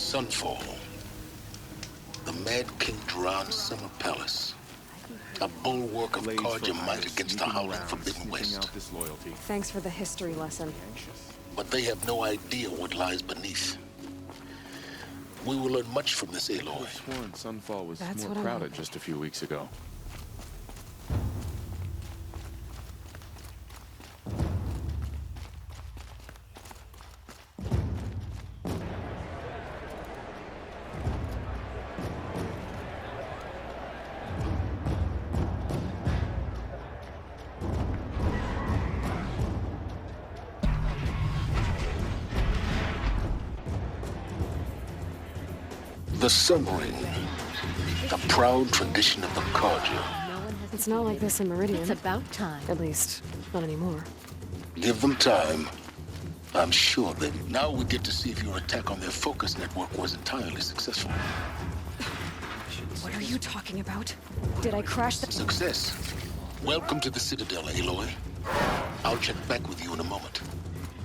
Sunfall. The Mad King Duran's summer palace. A bulwark of Carja might against the howling Forbidden West. Thanks for the history lesson. But they have no idea what lies beneath. We will learn much from this Aloy. I could have sworn Sunfall was That's more what I'm crowded hoping. just a few weeks ago. The Sun Ring. A proud tradition of the Carja. It's not like this in Meridian. It's about time. At least, not anymore. Give them time. I'm sure that now we get to see if your attack on their focus network was entirely successful. What are you talking about? Did I crash the... Success. Welcome to the Citadel, Aloy. I'll check back with you in a moment.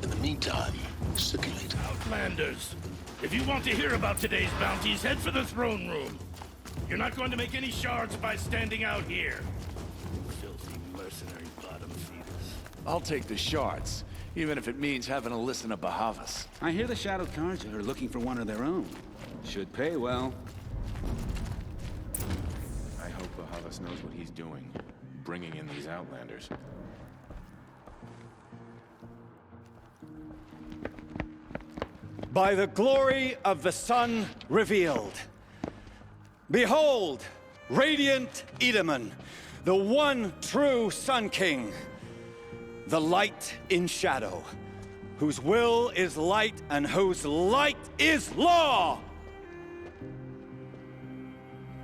In the meantime, circulate. Outlanders, if you want to hear about today's bounties, head for the throne room. You're not going to make any shards by standing out here. Filthy mercenary bottom feeders. I'll take the shards, even if it means having to listen to Bahavas. I hear the Shadow Carja are looking for one of their own. Should pay well. I hope Bahavas knows what he's doing, bringing in these Outlanders. By the glory of the sun revealed. Behold, radiant Edaman, the one true Sun King. The light in shadow, whose will is light and whose light is law!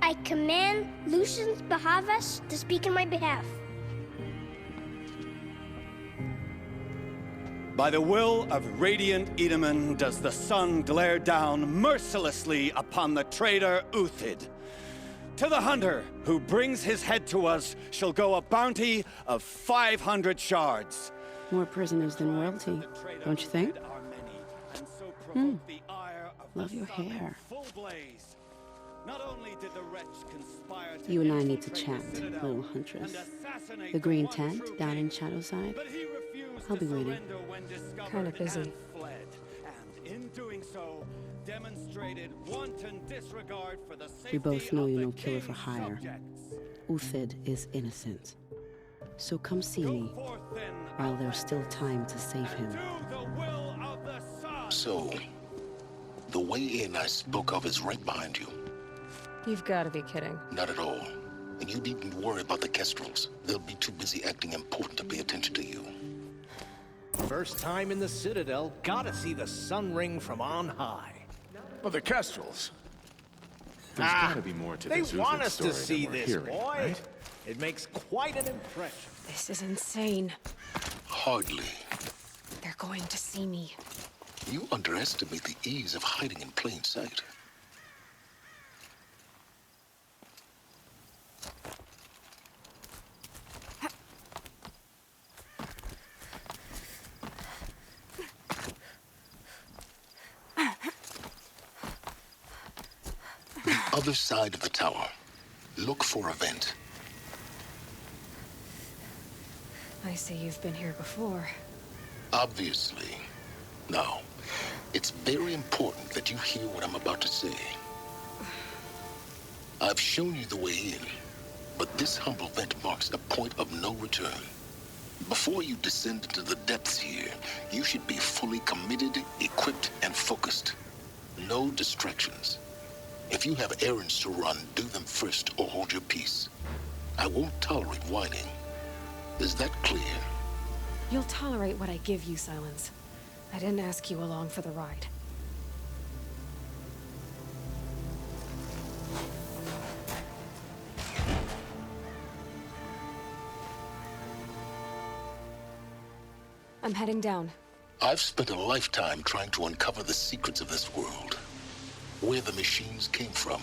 I command Lucius Bahavas to speak in my behalf. By the will of radiant Edaman does the sun glare down mercilessly upon the traitor Uthid. To the hunter who brings his head to us shall go a bounty of 500 shards. More prisoners than royalty, don't you think? Love your hair. You and I need to chat, little huntress. The green tent down in Shadowside. I'll be waiting. Kinda busy. We both know you're no killer for hire. Uthid is innocent. So come see me, while there's still time to save him. So, the way in I spoke of is right behind you. You've got to be kidding. Not at all. And you needn't worry about the Kestrels. They'll be too busy acting important to pay attention to you. First time in the Citadel, gotta see the sun ring from on high. Well, the Kestrels. There's gotta be more to They this want Uthid us to story see than we're this, hearing, boy. right? It makes quite an impression. This is insane. Hardly. They're going to see me. You underestimate the ease of hiding in plain sight. Other side of the tower. Look for a vent. I see you've been here before. Obviously. Now, it's very important that you hear what I'm about to say. I've shown you the way in, but this humble vent marks a point of no return. Before you descend into the depths here, you should be fully committed, equipped, and focused. No distractions. If you have errands to run, do them first or hold your peace. I won't tolerate whining. Is that clear? You'll tolerate what I give you, Silence. I didn't ask you along for the ride. I'm heading down. I've spent a lifetime trying to uncover the secrets of this world. Where the machines came from.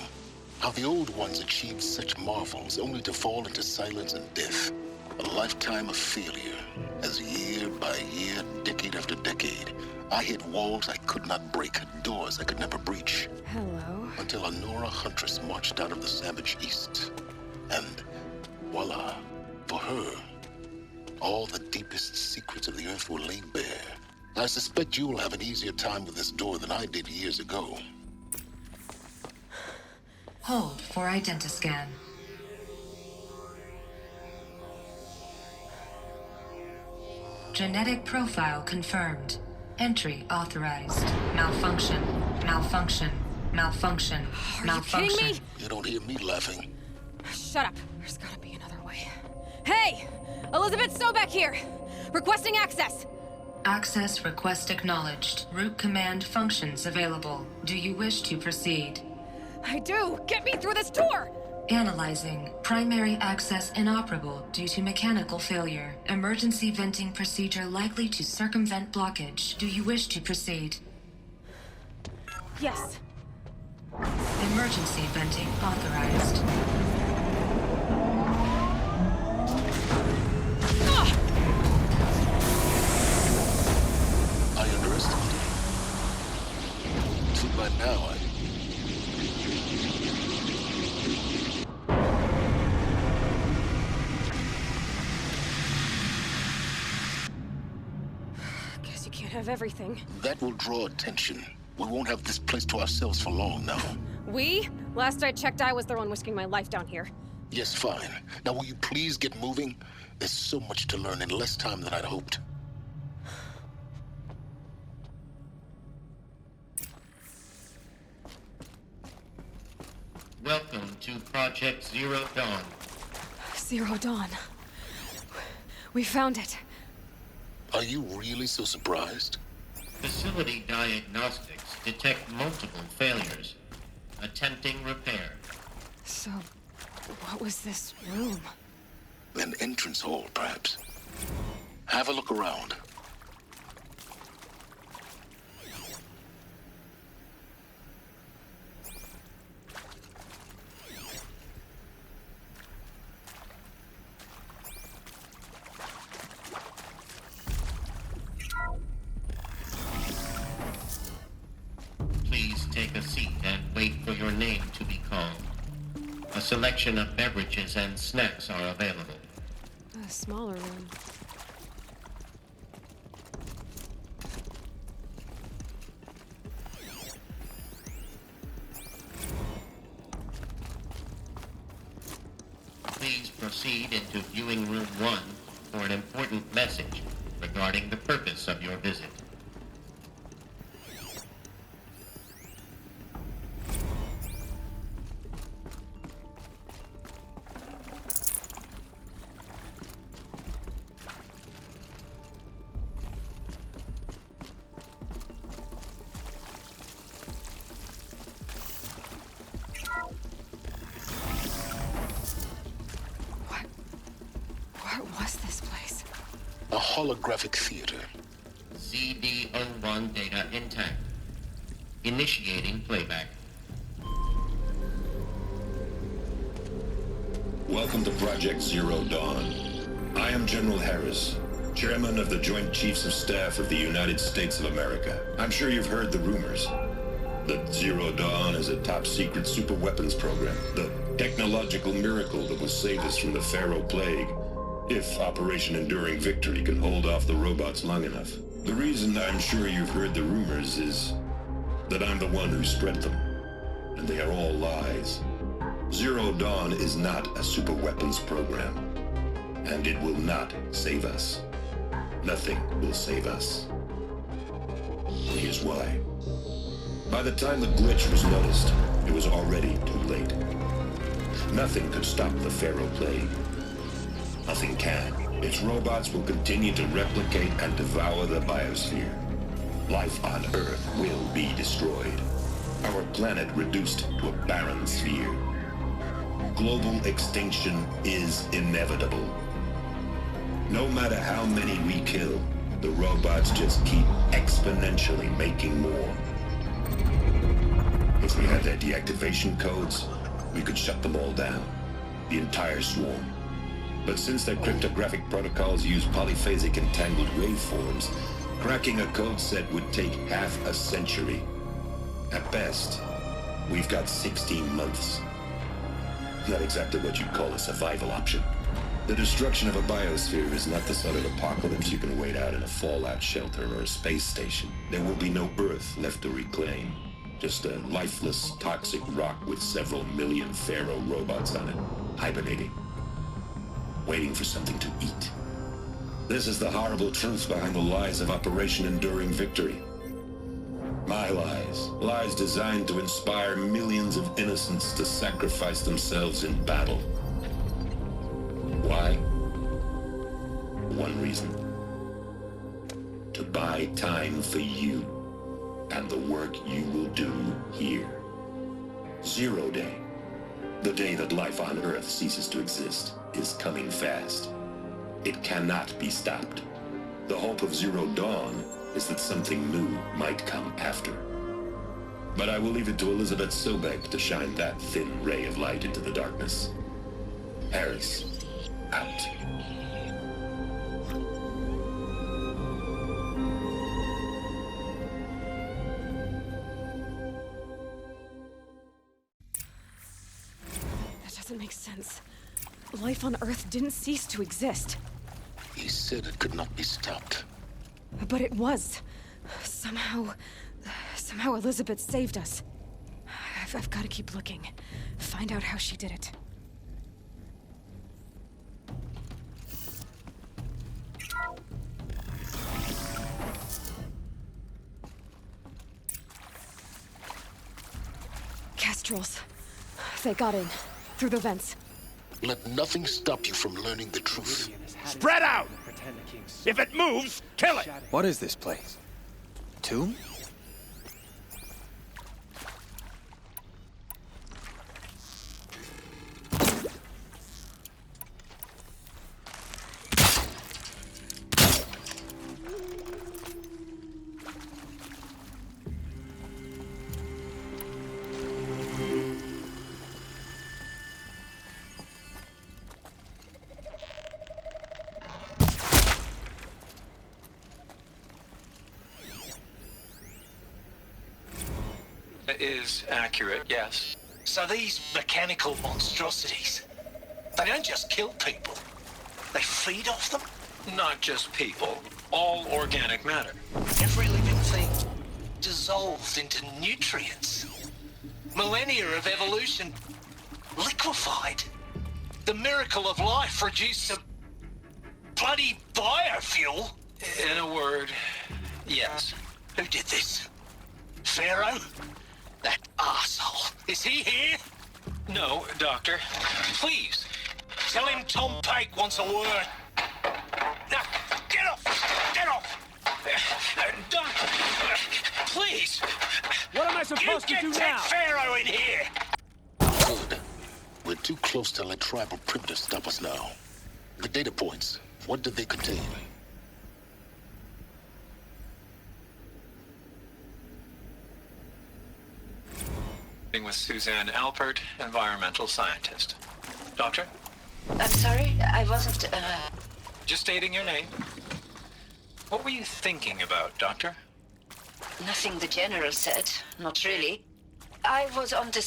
How the Old Ones achieved such marvels only to fall into silence and death. A lifetime of failure, as year by year, decade after decade, I hit walls I could not break, doors I could never breach. Hello. Until a Nora huntress marched out of the savage east. And voila, for her, all the deepest secrets of the earth were laid bare. I suspect you'll have an easier time with this door than I did years ago. Hold for identiscan. Genetic profile confirmed. Entry authorized. Malfunction. Malfunction. Malfunction. Malfunction. Are you kidding me? You don't hear me laughing. Shut up. There's gotta be another way. Hey! Elisabet Sobeck here! Requesting access! Access request acknowledged. Root command functions available. Do you wish to proceed? I do! Get me through this door! Analyzing. Primary access inoperable due to mechanical failure. Emergency venting procedure likely to circumvent blockage. Do you wish to proceed? Yes. Emergency venting authorized. I underestimated you. So by now, Guess you can't have everything. that will draw attention. We won't have this place to ourselves for long now. We? Last I checked, I was the one risking my life down here. Yes, fine. Now will you please get moving? There's so much to learn in less time than I'd hoped. Welcome to Project Zero Dawn. Zero Dawn. We found it. Are you really so surprised? Facility diagnostics detect multiple failures. Attempting repair. So, what was this room? An entrance hall, perhaps. Have a look around. Please take a seat and wait for your name to be called. A selection of beverages and snacks are available. A smaller room. Please proceed into viewing room 1 for an important message regarding the purpose of your visit. What was this place? A holographic theater. CD01 data intact. Initiating playback. Welcome to Project Zero Dawn. I am General Harris, Chairman of the Joint Chiefs of Staff of the United States of America. I'm sure you've heard the rumors that Zero Dawn is a top-secret superweapons program, the technological miracle that will save us from the Faro Plague, if Operation Enduring Victory can hold off the robots long enough. The reason I'm sure you've heard the rumors is that I'm the one who spread them, and they are all lies. Zero Dawn is not a superweapons program, and it will not save us. Nothing will save us. Here's why. By the time the glitch was noticed, it was already too late. Nothing could stop the Faro Plague. Nothing can. Its robots will continue to replicate and devour the biosphere. Life on Earth will be destroyed. Our planet reduced to a barren sphere. Global extinction is inevitable. No matter how many we kill, the robots just keep exponentially making more. If we had their deactivation codes, we could shut them all down. The entire swarm. But since their cryptographic protocols use polyphasic entangled waveforms, cracking a code set would take half a century. At best, we've got 16 months. Not exactly what you'd call a survival option. The destruction of a biosphere is not the sort of apocalypse you can wait out in a fallout shelter or a space station. There will be no Earth left to reclaim. Just a lifeless, toxic rock with several million Faro robots on it, hibernating, waiting for something to eat. This is the horrible truth behind the lies of Operation Enduring Victory. My lies. Lies designed to inspire millions of innocents to sacrifice themselves in battle. Why? One reason. To buy time for you and the work you will do here. Zero Day, the day that life on Earth ceases to exist, is coming fast. It cannot be stopped. The hope of Zero Dawn is that something new might come after. But I will leave it to Elisabet Sobeck to shine that thin ray of light into the darkness. Harris, out. That doesn't make sense. Life on Earth didn't cease to exist. He said it could not be stopped. But it was. Somehow Elisabet saved us. I've got to keep looking. Find out how she did it. Kestrels. They got in. Through the vents. Let nothing stop you from learning the truth. Spread out! If it moves, kill it! What is this place? Tomb? Is accurate, yes. So these mechanical monstrosities, they don't just kill people, they feed off them? Not just people, all organic matter. Every living thing dissolved into nutrients. Millennia of evolution liquefied. The miracle of life reduced to bloody biofuel. In a word, yes. Who did this? Faro? That arsehole. Is he here? No, Doctor. Please, tell him Tom Pake wants a word. Now, get off! Get off! Doctor, please! What am I supposed to do now? Take Faro in here! Good. We're too close to let tribal primitives stop us now. The data points, what did they contain? With Suzanne Alpert, environmental scientist. Doctor? I'm sorry, I wasn't, Just stating your name. What were you thinking about, Doctor? Nothing the General said. Not really. I was on the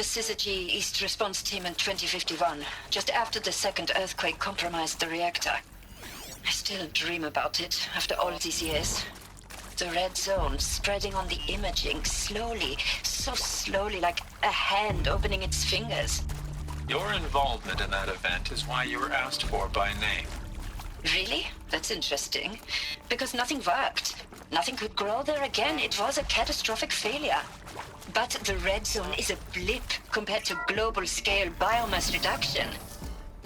Syzygy East Response Team in 2051, just after the second earthquake compromised the reactor. I still dream about it, after all these years. The red zone spreading on the imaging, slowly, so slowly, like a hand opening its fingers. Your involvement in that event is why you were asked for by name. Really? That's interesting. Because nothing worked. Nothing could grow there again. It was a catastrophic failure. But the red zone is a blip compared to global-scale biomass reduction.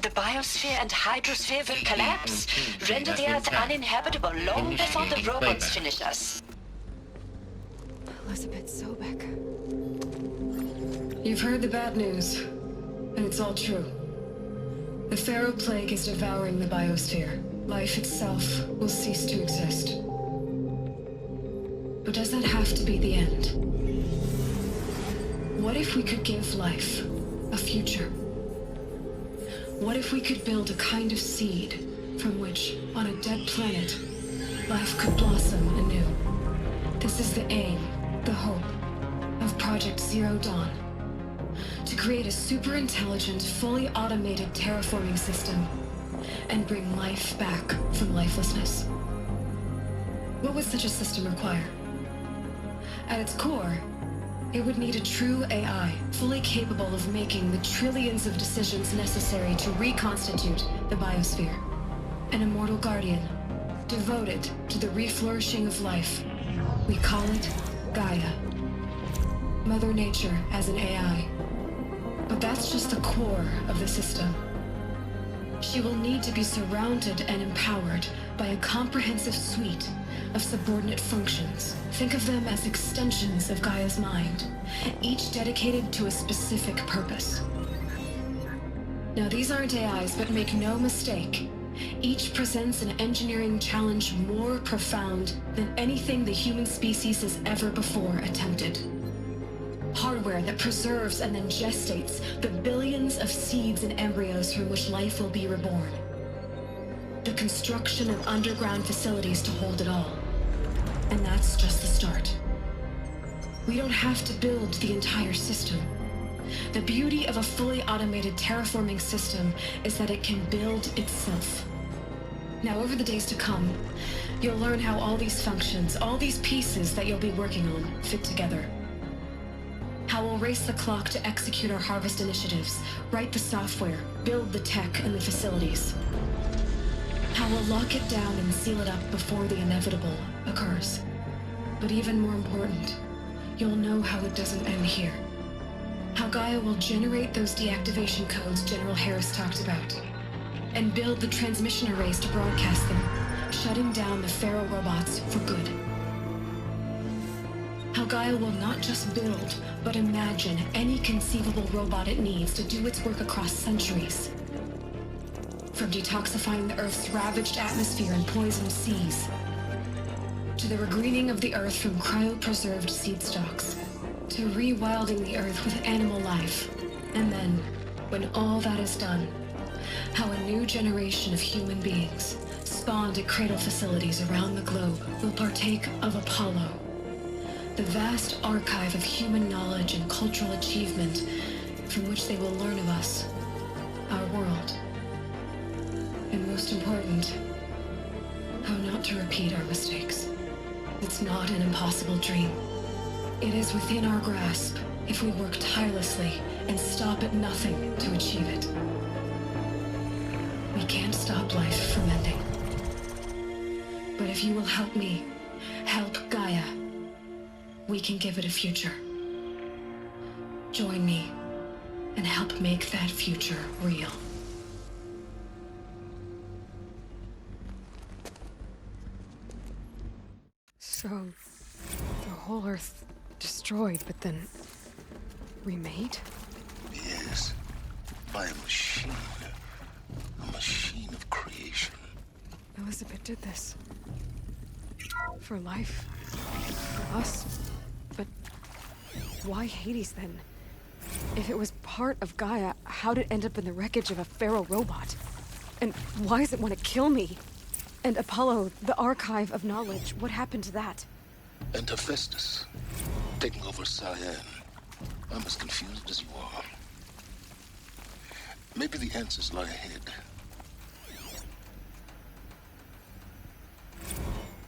The biosphere and hydrosphere will collapse, render the Earth uninhabitable long before the robots finish us. Elisabet Sobeck. You've heard the bad news, and it's all true. The Faro Plague is devouring the biosphere. Life itself will cease to exist. But does that have to be the end? What if we could give life a future? What if we could build a kind of seed from which, on a dead planet, life could blossom anew? This is the aim, the hope, of Project Zero Dawn. To create a super-intelligent, fully automated terraforming system and bring life back from lifelessness. What would such a system require? At its core, it would need a true AI, fully capable of making the trillions of decisions necessary to reconstitute the biosphere. An immortal guardian, devoted to the reflourishing of life. We call it Gaia. Mother Nature as an AI. But that's just the core of the system. She will need to be surrounded and empowered by a comprehensive suite of subordinate functions. Think of them as extensions of Gaia's mind, each dedicated to a specific purpose. Now, these aren't AIs, but make no mistake, each presents an engineering challenge more profound than anything the human species has ever before attempted. Hardware that preserves and then gestates the billions of seeds and embryos from which life will be reborn. The construction of underground facilities to hold it all. And that's just the start. We don't have to build the entire system. The beauty of a fully automated terraforming system is that it can build itself. Now, over the days to come, you'll learn how all these functions, all these pieces that you'll be working on, fit together. How we'll race the clock to execute our harvest initiatives, write the software, build the tech and the facilities. How we'll lock it down and seal it up before the inevitable occurs. But even more important, you'll know how it doesn't end here. How Gaia will generate those deactivation codes General Harris talked about, and build the transmission arrays to broadcast them, shutting down the Faro robots for good. How Gaia will not just build, but imagine any conceivable robot it needs to do its work across centuries. From detoxifying the Earth's ravaged atmosphere and poisoned seas, to the regreening of the Earth from cryopreserved seed stocks, to rewilding the Earth with animal life. And then, when all that is done, how a new generation of human beings, spawned at cradle facilities around the globe, will partake of Apollo, the vast archive of human knowledge and cultural achievement from which they will learn of us, our world. And most important, how not to repeat our mistakes. It's not an impossible dream. It is within our grasp if we work tirelessly and stop at nothing to achieve it. We can't stop life from ending. But if you will help me, help Gaia, we can give it a future. Join me and help make that future real. So, the whole Earth destroyed, but then remade? Yes, by a machine. A machine of creation. Elisabet did this. For life. For us. But why Hades then? If it was part of Gaia, how'd it end up in the wreckage of a Faro robot? And why does it want to kill me? And Apollo, the archive of knowledge, what happened to that? And Hephaestus, taking over Cyan. I'm as confused as you are. Maybe the answers lie ahead.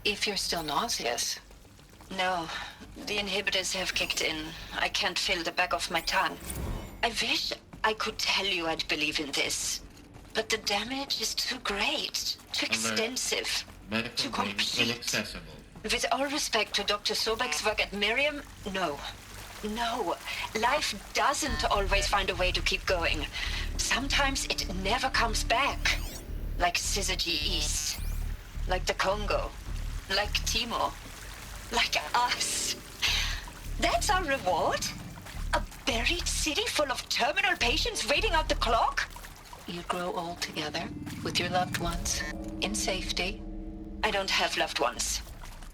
If you're still nauseous. No, the inhibitors have kicked in. I can't feel the back of my tongue. I wish I could tell you I'd believe in this. But the damage is too great, too extensive, too complete. Inaccessible. With all respect to Dr. Sobeck's work at Miriam, no. No, life doesn't always find a way to keep going. Sometimes it never comes back. Like Syzygy East. Like the Congo. Like Timo. Like us. That's our reward? A buried city full of terminal patients waiting out the clock? You grow old together, with your loved ones, in safety. I don't have loved ones.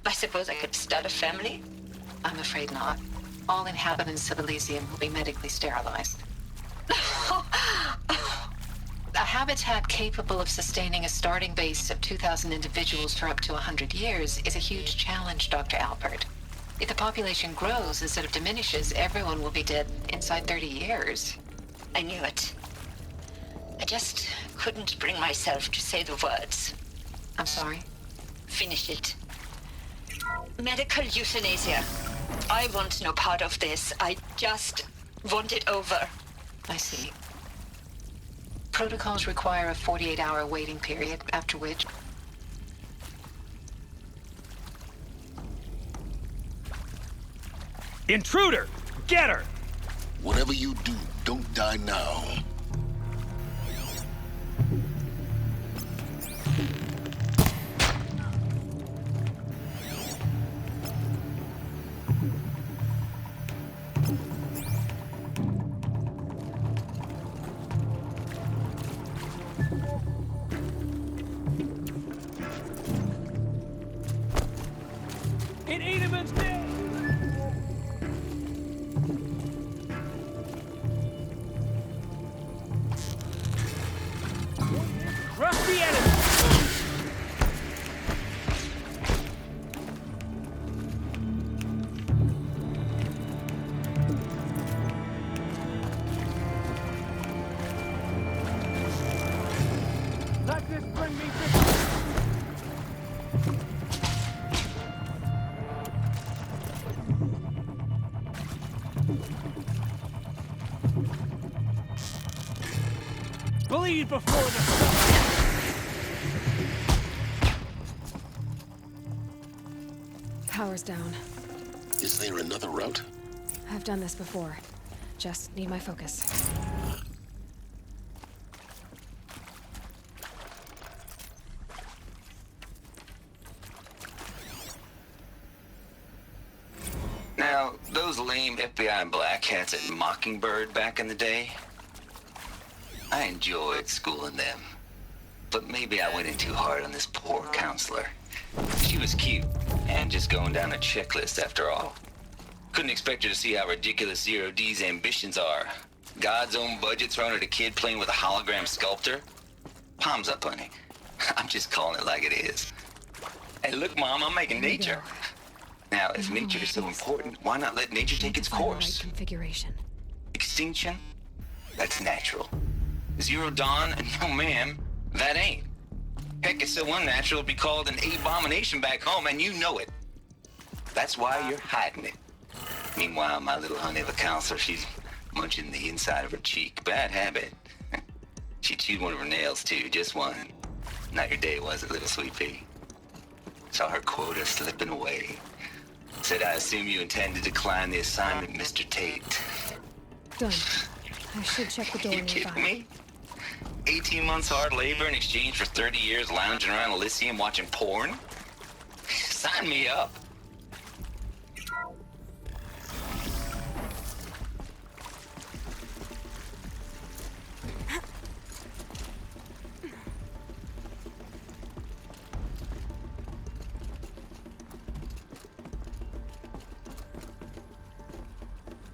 I suppose I could start a family? I'm afraid not. All inhabitants of Elysium will be medically sterilized. habitat capable of sustaining a starting base of 2,000 individuals for up to 100 years is a huge challenge, Dr. Alpert. If the population grows instead of diminishes, everyone will be dead inside 30 years. I knew it. I just couldn't bring myself to say the words. I'm sorry? Finish it. Medical euthanasia. I want no part of this. I just want it over. I see. Protocols require a 48-hour waiting period, after which... Intruder! Get her! Whatever you do, don't die now. In Edelman's name! Crush the enemy! Let this bring me to... Bleed before the sun! Power's down. Is there another route? I've done this before. Just need my focus. Now, those lame FBI black hats at Mockingbird back in the day, I enjoyed schooling them. But maybe I went in too hard on this poor counselor. She was cute, and just going down a checklist after all. Couldn't expect her to see how ridiculous Zero D's ambitions are. God's own budget thrown at a kid playing with a hologram sculptor? Palms up, honey. I'm just calling it like it is. Hey, look, Mom, I'm making nature. Now, if nature is so important, why not let nature take its course? Configuration. Extinction? That's natural. Zero Dawn? No, ma'am. That ain't. Heck, it's so unnatural it'd be called an abomination back home, and you know it. That's why you're hiding it. Meanwhile, my little honey of a counselor, she's munching the inside of her cheek. Bad habit. She chewed one of her nails, too. Just one. Not your day, was it, little sweet pea? Saw her quota slipping away. Said, I assume you intend to decline the assignment, Mr. Tate. Done. I should check the door You nearby. kidding me? 18 months hard labor in exchange for 30 years lounging around Elysium watching porn? Sign me up.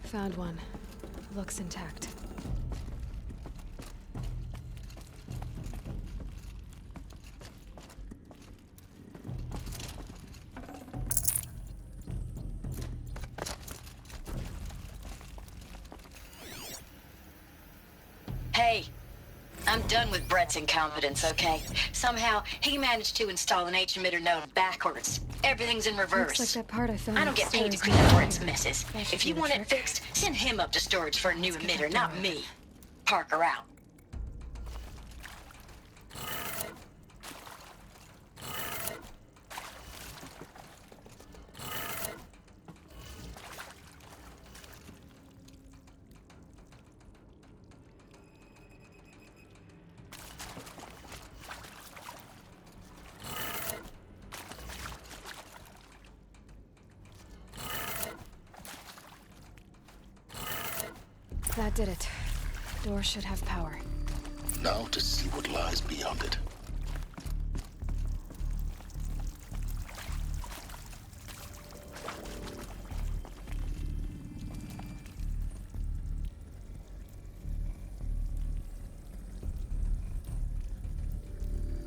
Found one. Looks intact. Hey, I'm done with Brett's incompetence, okay? Somehow, he managed to install an H-emitter node backwards. Everything's in reverse. Looks like that part I found. I don't get paid to clean up Brett's messes. If you want it fixed, send him up to storage for a new emitter, not me. Parker out. That did it. Door should have power. Now to see what lies beyond it.